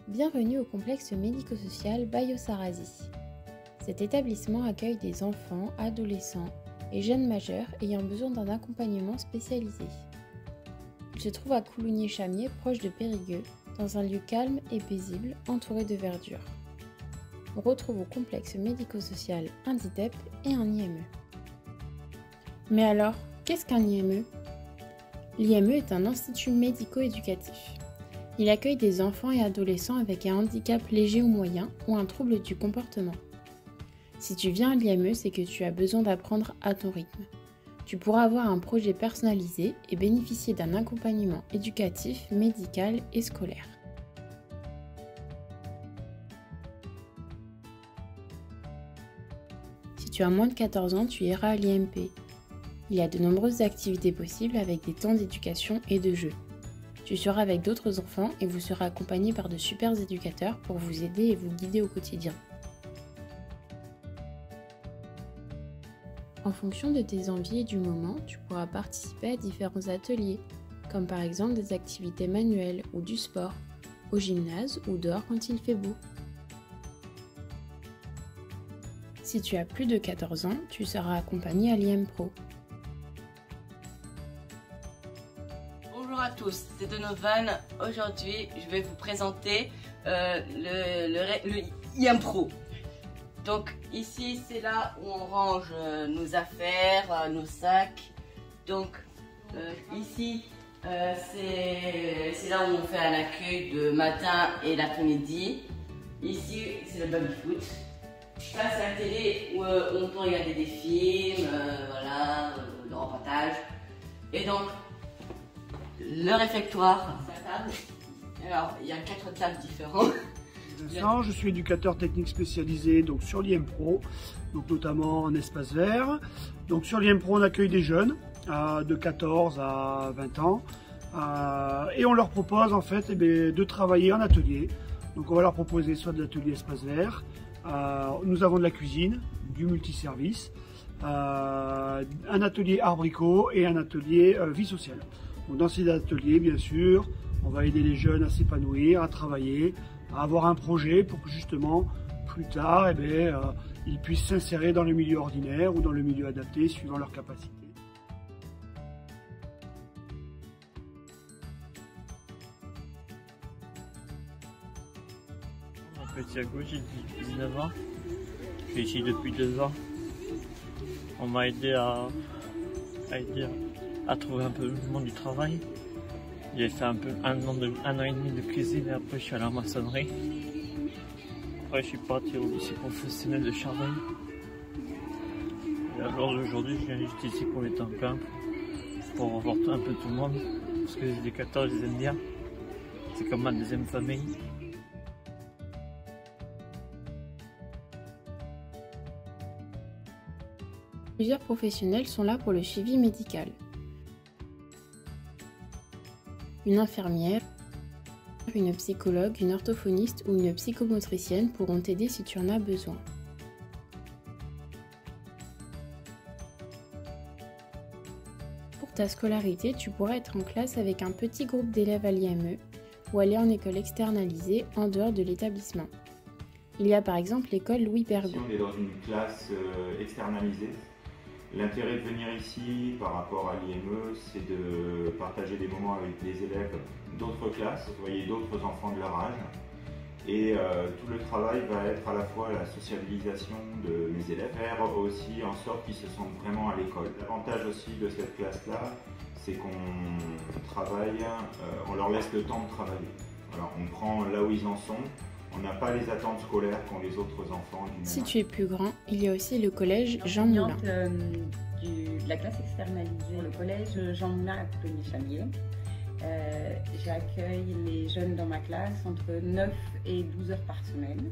Bienvenue au complexe médico-social Bayo Sarasi. Cet établissement accueille des enfants, adolescents et jeunes majeurs ayant besoin d'un accompagnement spécialisé. Il se trouve à Coulounier-Chamier, proche de Périgueux, dans un lieu calme et paisible, entouré de verdure. On retrouve au complexe médico-social un DITEP et un IME. Mais alors, qu'est-ce qu'un IME ? L'IME est un institut médico-éducatif. Il accueille des enfants et adolescents avec un handicap léger ou moyen ou un trouble du comportement. Si tu viens à l'IME, c'est que tu as besoin d'apprendre à ton rythme. Tu pourras avoir un projet personnalisé et bénéficier d'un accompagnement éducatif, médical et scolaire. Si tu as moins de 14 ans, tu iras à l'IMP. Il y a de nombreuses activités possibles avec des temps d'éducation et de jeu. Tu seras avec d'autres enfants et vous serez accompagné par de super éducateurs pour vous aider et vous guider au quotidien. En fonction de tes envies et du moment, tu pourras participer à différents ateliers, comme par exemple des activités manuelles ou du sport, au gymnase ou dehors quand il fait beau. Si tu as plus de 14 ans, tu seras accompagné à l'IMPro. Bonjour à tous, c'est Donovan. Aujourd'hui, je vais vous présenter le IMPro. Donc ici, c'est là où on range nos affaires, nos sacs. Donc ici, c'est là où on fait un accueil de matin et l'après-midi. Ici, c'est le baby-foot. Ça, c'est la télé où on peut regarder des films, voilà, le reportage. Et donc, le réfectoire, sa table. Alors, il y a 4 tables différentes. Je suis éducateur technique spécialisé donc sur l'IMPro, donc notamment en espace vert. Donc sur l'IMPro, on accueille des jeunes de 14 à 20 ans et on leur propose en fait de travailler en atelier. Donc on va leur proposer soit de l'atelier espace vert, nous avons de la cuisine, du multiservice, un atelier art-bricot et un atelier vie sociale. Donc dans ces ateliers, bien sûr, on va aider les jeunes à s'épanouir, à travailler, à avoir un projet pour que justement, plus tard, ils puissent s'insérer dans le milieu ordinaire ou dans le milieu adapté suivant leurs capacités. Je m'appelle Thiago, j'ai 19 ans. Je suis ici depuis 2 ans. On m'a aidé à trouver un peu le monde du travail. J'ai fait un an et demi de cuisine et après je suis allé à la maçonnerie. Après je suis parti au lycée professionnel de Charveil. Et alors aujourd'hui je viens juste ici pour les temps pleins, pour revoir un peu tout le monde. Parce que les éducateurs je les aime bien. C'est comme ma deuxième famille. Plusieurs professionnels sont là pour le suivi médical. Une infirmière, une psychologue, une orthophoniste ou une psychomotricienne pourront t'aider si tu en as besoin. Pour ta scolarité, tu pourras être en classe avec un petit groupe d'élèves à l'IME ou aller en école externalisée en dehors de l'établissement. Il y a par exemple l'école Louis Pergaud. On est dans une classe externalisée. L'intérêt de venir ici par rapport à l'IME, c'est de partager des moments avec des élèves d'autres classes, vous voyez d'autres enfants de leur âge. Et tout le travail va être à la fois la sociabilisation de mes élèves, faire aussi en sorte qu'ils se sentent vraiment à l'école. L'avantage aussi de cette classe-là, c'est qu'on travaille, on leur laisse le temps de travailler. Alors on prend là où ils en sont. On n'a pas les attentes scolaires qu'ont les autres enfants du même âge. Si tu es plus grand, il y a aussi le collège Jean Moulin. De la classe externalisée, le collège Jean Moulin à Coulounier-Chamier. J'accueille les jeunes dans ma classe entre 9 et 12 heures par semaine.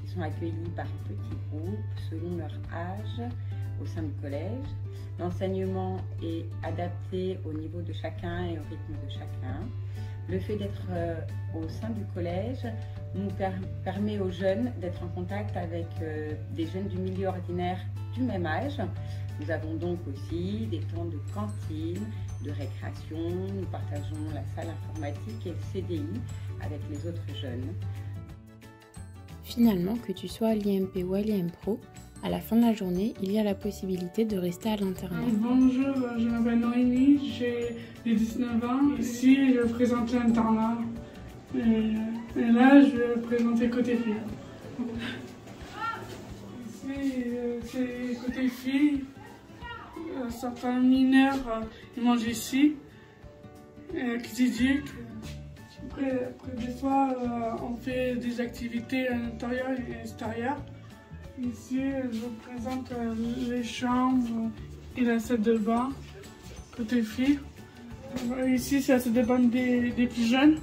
Ils sont accueillis par petits groupes selon leur âge au sein du collège. L'enseignement est adapté au niveau de chacun et au rythme de chacun. Le fait d'être au sein du collège nous permet aux jeunes d'être en contact avec des jeunes du milieu ordinaire du même âge. Nous avons donc aussi des temps de cantine, de récréation. Nous partageons la salle informatique et le CDI avec les autres jeunes. Finalement, que tu sois à l'IMP ou à l'IMPRO, à la fin de la journée, il y a la possibilité de rester à l'internat. Bonjour, je m'appelle Noémie, j'ai 19 ans. Ici, je présente l'internat. Et là, je vais présenter côté filles. Ici, c'est côté filles. Certains mineurs, ils mangent ici. Activiques. Après, des fois, on fait des activités à l'intérieur et à l'extérieur. Ici, je vous présente les chambres et la salle de bain, côté filles. Ici, c'est la salle de bain des plus jeunes.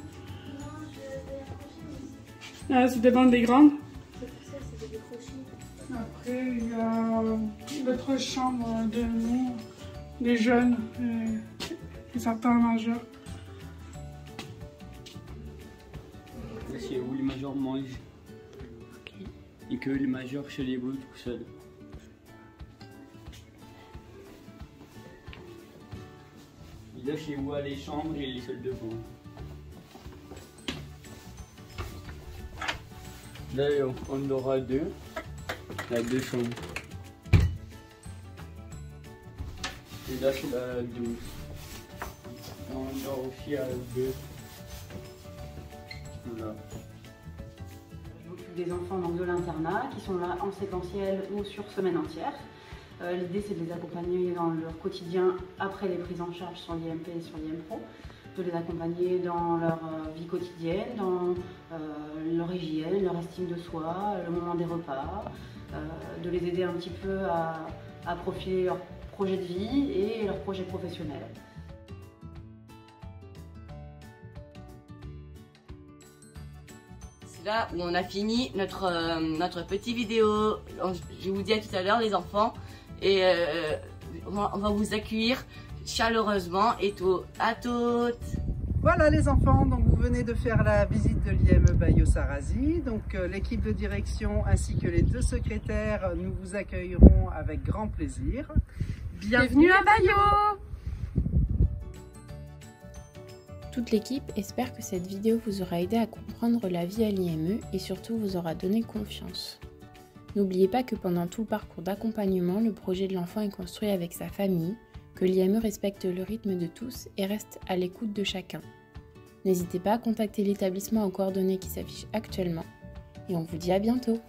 Là, c'est des bains des grandes. Après, il y a d'autres chambres de nous, des jeunes et certains majeurs. C'est où les majeurs mangent. Et que les majeurs se débrouillent tout seuls. Et là, chez vous, les chambres et les salles de bain. Là, on aura deux. Là, deux chambres. Et là, c'est la douche. On aura aussi à deux. Voilà. Des enfants donc, de l'internat qui sont là en séquentiel ou sur semaine entière. L'idée c'est de les accompagner dans leur quotidien après les prises en charge sur l'IMP et sur l'IMPRO, de les accompagner dans leur vie quotidienne, dans leur hygiène, leur estime de soi, le moment des repas, de les aider un petit peu à profiler leur projet de vie et leur projet professionnel. Là où on a fini notre petite vidéo. Je vous dis à tout à l'heure les enfants et on va vous accueillir chaleureusement et tout. À toutes. Voilà les enfants, donc vous venez de faire la visite de l'IME Bayo-Sarrazy. Donc l'équipe de direction ainsi que les deux secrétaires, nous vous accueillerons avec grand plaisir. Bienvenue à Bayo! Toute l'équipe espère que cette vidéo vous aura aidé à comprendre la vie à l'IME et surtout vous aura donné confiance. N'oubliez pas que pendant tout le parcours d'accompagnement, le projet de l'enfant est construit avec sa famille, que l'IME respecte le rythme de tous et reste à l'écoute de chacun. N'hésitez pas à contacter l'établissement aux coordonnées qui s'affichent actuellement et on vous dit à bientôt.